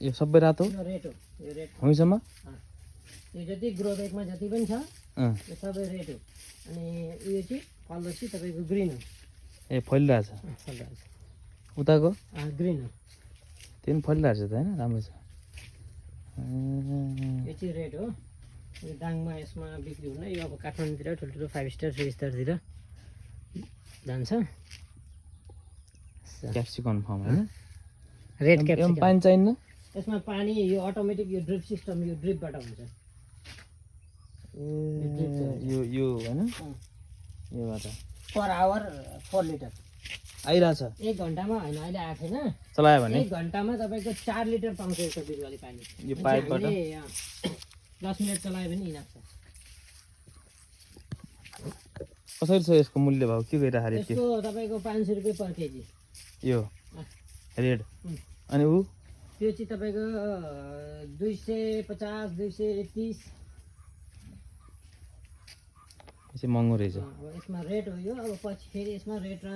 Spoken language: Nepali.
यो सबै रातो यो रेड हो यो रेड हुँसम्म यो जति ग्रो ब्यागमा जति पनि छ अँ यो सबै रेड हो अनि यो चाहिँ फल्दैछ तपाईँको ग्रिन हो ए फलिरहेछ फल्दैछ उताको ग्रिन हो त्यो पनि फलिरहेछ त होइन राम्रो छ यो चाहिँ रेड हो यो दाङमा यसमा बिक्री हुन्न यो अब काठमाडौँतिर ठुल्ठुलो 5 स्टार 3 स्टारतिर जान्छ क्याप्सिकम फार्म होइन रेड यो क्याप्सिकम पानी चाहिन्न यसमा पानी यो अटोमेटिक यो ड्रिप सिस्टम यो ड्रिपबाट हुन्छ यो होइन योबाट पर आवर 4 लिटर आइरहेछ 1 घन्टामा होइन अहिले आएको छैन चलायो भने 1 घन्टामा तपाईँको 4 लिटर पाउँछ यसको बिरुवाले पानी यो पाइपबाट 10 मिनट चलायो भने इनाफ छ कसरी छ यसको मूल्य भाउ के गरिराखेको यसको तपाईँको 500 रुपियाँ पर केजी यो रेड उम्. अनि ऊ त्यो चाहिँ तपाईँको 250 230 चाहिँ महँगो रहेछ अब यसमा रेट हो यो अब पछि फेरि यसमा रेट र